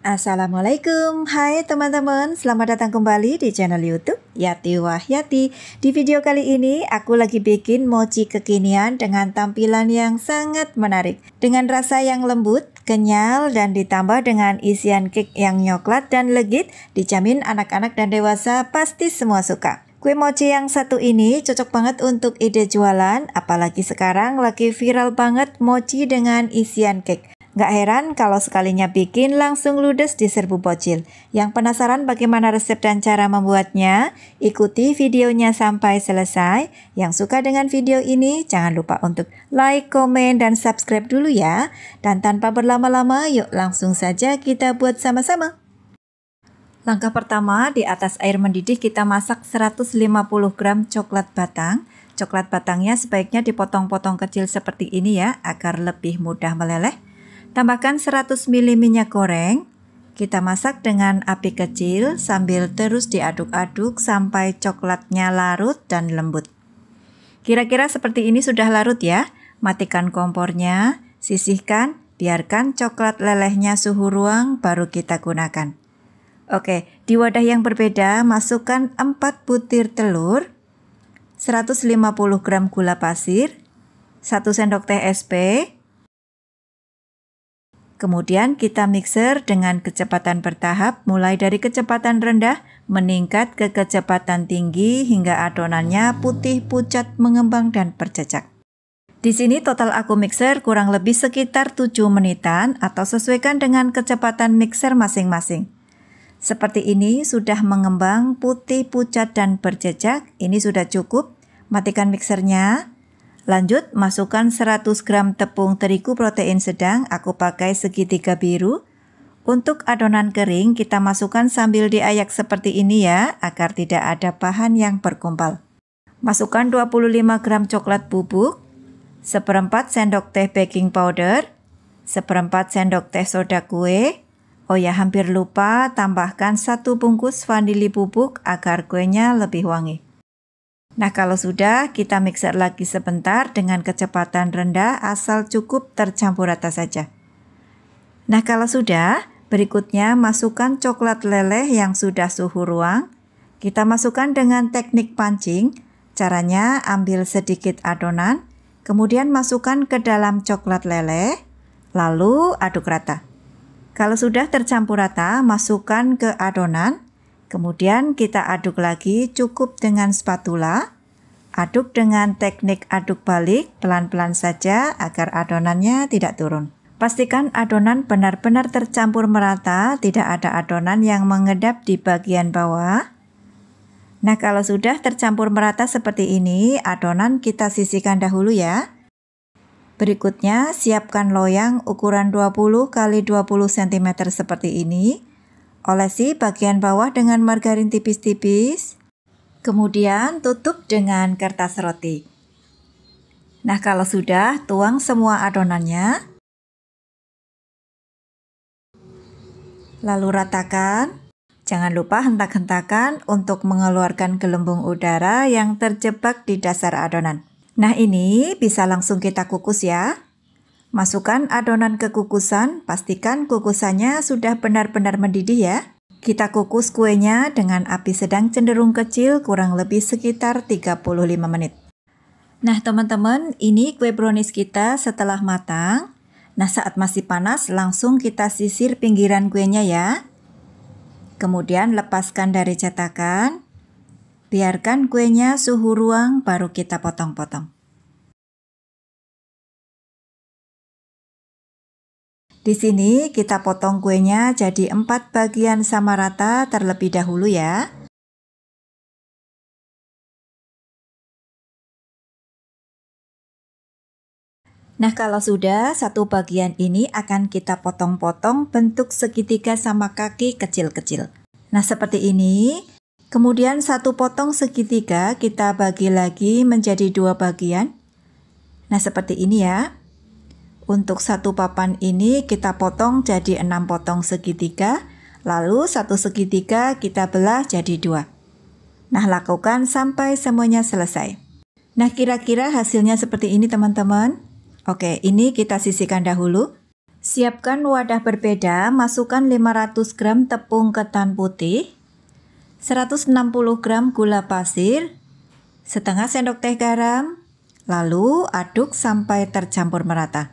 Assalamualaikum, hai teman-teman, selamat datang kembali di channel YouTube Yati Wahyati. Di video kali ini aku lagi bikin mochi kekinian dengan tampilan yang sangat menarik, dengan rasa yang lembut, kenyal, dan ditambah dengan isian cake yang coklat dan legit. Dijamin anak-anak dan dewasa pasti semua suka. Kue mochi yang satu ini cocok banget untuk ide jualan, apalagi sekarang lagi viral banget mochi dengan isian cake. Gak heran kalau sekalinya bikin langsung ludes di serbu bocil. Yang penasaran bagaimana resep dan cara membuatnya? Ikuti videonya sampai selesai. Yang suka dengan video ini jangan lupa untuk like, komen, dan subscribe dulu ya. Dan tanpa berlama-lama, yuk langsung saja kita buat sama-sama. Langkah pertama, di atas air mendidih kita masak 150 gram coklat batang. Coklat batangnya sebaiknya dipotong-potong kecil seperti ini ya, agar lebih mudah meleleh. Tambahkan 100 ml minyak goreng. Kita masak dengan api kecil sambil terus diaduk-aduk sampai coklatnya larut dan lembut. Kira-kira seperti ini sudah larut ya. Matikan kompornya, sisihkan, biarkan coklat lelehnya suhu ruang baru kita gunakan. Oke, di wadah yang berbeda masukkan 4 butir telur, 150 gram gula pasir, 1 sendok teh SP. Kemudian kita mixer dengan kecepatan bertahap, mulai dari kecepatan rendah meningkat ke kecepatan tinggi hingga adonannya putih pucat mengembang dan berjejak. Di sini total aku mixer kurang lebih sekitar 7 menitan atau sesuaikan dengan kecepatan mixer masing-masing. Seperti ini sudah mengembang putih pucat dan berjejak, ini sudah cukup. Matikan mixernya. Lanjut, masukkan 100 gram tepung terigu protein sedang, aku pakai segitiga biru. Untuk adonan kering, kita masukkan sambil diayak seperti ini ya, agar tidak ada bahan yang berkumpal. Masukkan 25 gram coklat bubuk, 1/4 sendok teh baking powder, 1/4 sendok teh soda kue. Oh ya, hampir lupa, tambahkan 1 bungkus vanili bubuk agar kuenya lebih wangi. Nah, kalau sudah, kita mixer lagi sebentar dengan kecepatan rendah asal cukup tercampur rata saja. Nah, kalau sudah, berikutnya masukkan coklat leleh yang sudah suhu ruang. Kita masukkan dengan teknik pancing. Caranya ambil sedikit adonan, kemudian masukkan ke dalam coklat leleh, lalu aduk rata. Kalau sudah tercampur rata, masukkan ke adonan. Kemudian kita aduk lagi cukup dengan spatula. Aduk dengan teknik aduk balik, pelan-pelan saja agar adonannya tidak turun. Pastikan adonan benar-benar tercampur merata, tidak ada adonan yang mengedap di bagian bawah. Nah, kalau sudah tercampur merata seperti ini, adonan kita sisihkan dahulu ya. Berikutnya, siapkan loyang ukuran 20 x 20 cm seperti ini. Olesi bagian bawah dengan margarin tipis-tipis. Kemudian tutup dengan kertas roti. Nah, kalau sudah, tuang semua adonannya. Lalu ratakan. Jangan lupa hentak-hentakan untuk mengeluarkan gelembung udara yang terjebak di dasar adonan. Nah, ini bisa langsung kita kukus ya. Masukkan adonan ke kukusan, pastikan kukusannya sudah benar-benar mendidih ya. Kita kukus kuenya dengan api sedang cenderung kecil kurang lebih sekitar 35 menit. Nah teman-teman, ini kue brownies kita setelah matang. Nah saat masih panas langsung kita sisir pinggiran kuenya ya. Kemudian lepaskan dari cetakan. Biarkan kuenya suhu ruang baru kita potong-potong. Di sini kita potong kuenya jadi 4 bagian sama rata terlebih dahulu ya. Nah, kalau sudah, satu bagian ini akan kita potong-potong bentuk segitiga sama kaki kecil-kecil. Nah, seperti ini. Kemudian satu potong segitiga kita bagi lagi menjadi 2 bagian. Nah, seperti ini ya. Untuk satu papan ini kita potong jadi 6 potong segitiga, lalu satu segitiga kita belah jadi 2. Nah, lakukan sampai semuanya selesai. Nah, kira-kira hasilnya seperti ini teman-teman. Oke, ini kita sisihkan dahulu. Siapkan wadah berbeda, masukkan 500 gram tepung ketan putih, 160 gram gula pasir, setengah sendok teh garam, lalu aduk sampai tercampur merata.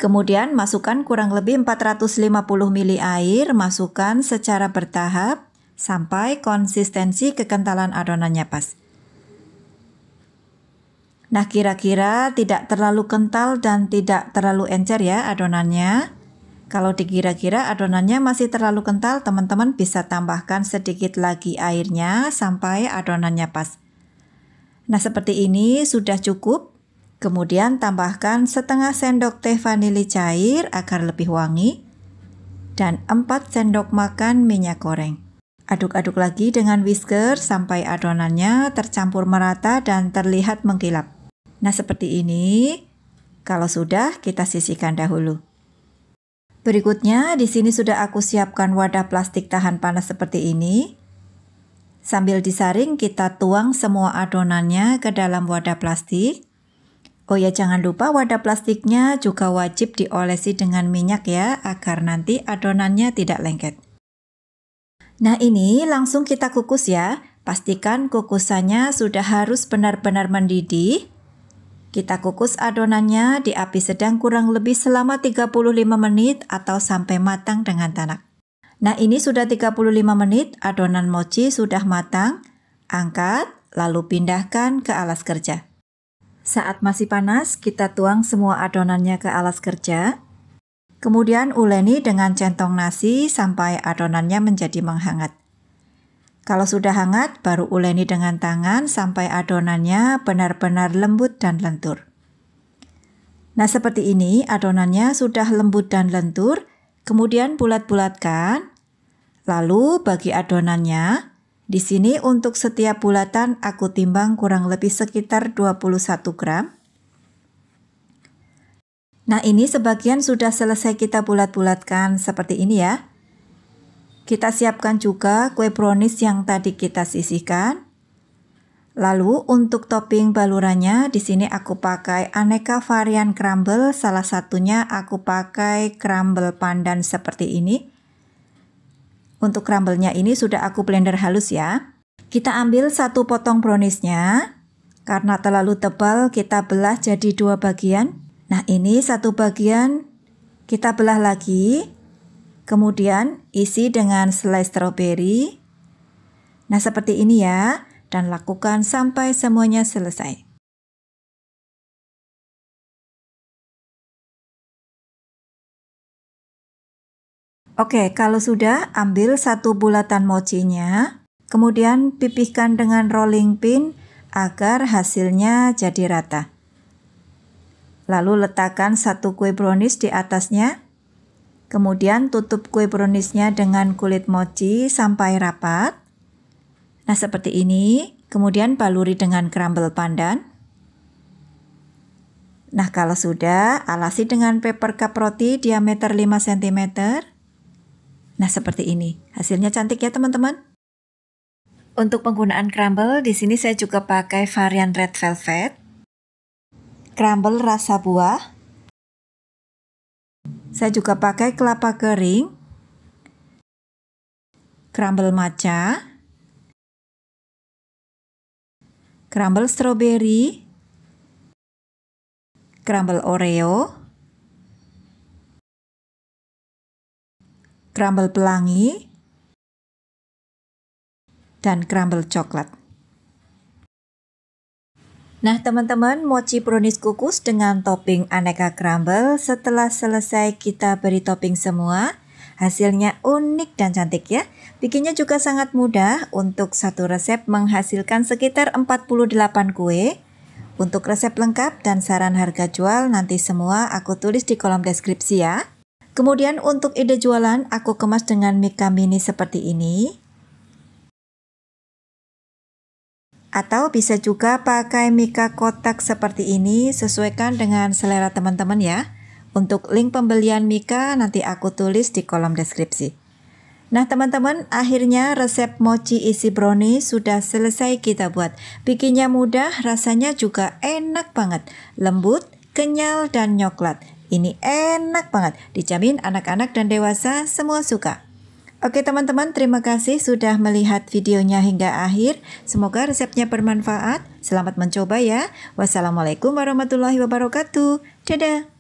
Kemudian masukkan kurang lebih 450 ml air, masukkan secara bertahap sampai konsistensi kekentalan adonannya pas. Nah, kira-kira tidak terlalu kental dan tidak terlalu encer ya adonannya. Kalau dikira-kira adonannya masih terlalu kental, teman-teman bisa tambahkan sedikit lagi airnya sampai adonannya pas. Nah, seperti ini sudah cukup. Kemudian tambahkan setengah sendok teh vanili cair agar lebih wangi dan 4 sendok makan minyak goreng. Aduk-aduk lagi dengan whisker sampai adonannya tercampur merata dan terlihat mengkilap. Nah, seperti ini. Kalau sudah, kita sisihkan dahulu. Berikutnya, di sini sudah aku siapkan wadah plastik tahan panas seperti ini. Sambil disaring, kita tuang semua adonannya ke dalam wadah plastik. Oh ya, jangan lupa wadah plastiknya juga wajib diolesi dengan minyak ya, agar nanti adonannya tidak lengket. Nah, ini langsung kita kukus ya. Pastikan kukusannya sudah harus benar-benar mendidih. Kita kukus adonannya di api sedang kurang lebih selama 35 menit atau sampai matang dengan tanak. Nah, ini sudah 35 menit, adonan mochi sudah matang. Angkat, lalu pindahkan ke alas kerja. Saat masih panas, kita tuang semua adonannya ke alas kerja. Kemudian uleni dengan centong nasi sampai adonannya menjadi menghangat. Kalau sudah hangat, baru uleni dengan tangan sampai adonannya benar-benar lembut dan lentur. Nah, seperti ini adonannya sudah lembut dan lentur, kemudian bulat-bulatkan. Lalu bagi adonannya, di sini untuk setiap bulatan aku timbang kurang lebih sekitar 21 gram. Nah, ini sebagian sudah selesai kita bulat-bulatkan seperti ini ya. Kita siapkan juga kue brownies yang tadi kita sisihkan. Lalu untuk topping balurannya di sini aku pakai aneka varian crumble, salah satunya aku pakai crumble pandan seperti ini. Untuk crumble-nya ini sudah aku blender halus ya. Kita ambil satu potong browniesnya. Karena terlalu tebal kita belah jadi 2 bagian. Nah, ini satu bagian kita belah lagi. Kemudian isi dengan selai stroberi. Nah, seperti ini ya, dan lakukan sampai semuanya selesai. Oke, kalau sudah, ambil satu bulatan mochinya, kemudian pipihkan dengan rolling pin agar hasilnya jadi rata. Lalu letakkan satu kue brownies di atasnya. Kemudian tutup kue browniesnya dengan kulit mochi sampai rapat. Nah, seperti ini. Kemudian baluri dengan crumble pandan. Nah, kalau sudah, alasi dengan paper cup roti diameter 5 cm. Nah, seperti ini. Hasilnya cantik ya, teman-teman. Untuk penggunaan crumble, di sini saya juga pakai varian red velvet, crumble rasa buah. Saya juga pakai kelapa kering, crumble matcha, crumble strawberry, crumble oreo, crumble pelangi, dan crumble coklat. Nah, teman-teman, mochi brownies kukus dengan topping aneka crumble. Setelah selesai kita beri topping semua. Hasilnya unik dan cantik ya. Bikinnya juga sangat mudah. Untuk satu resep menghasilkan sekitar 48 kue. Untuk resep lengkap dan saran harga jual nanti semua aku tulis di kolom deskripsi ya. Kemudian untuk ide jualan aku kemas dengan mika mini seperti ini. Atau bisa juga pakai mika kotak seperti ini, sesuaikan dengan selera teman-teman ya. Untuk link pembelian mika nanti aku tulis di kolom deskripsi. Nah, teman-teman, akhirnya resep mochi isi brownie sudah selesai kita buat. Bikinnya mudah, rasanya juga enak banget. Lembut, kenyal, dan nyoklat. Ini enak banget, dijamin anak-anak dan dewasa semua suka. Oke teman-teman, terima kasih sudah melihat videonya hingga akhir. Semoga resepnya bermanfaat. Selamat mencoba ya. Wassalamualaikum warahmatullahi wabarakatuh. Dadah.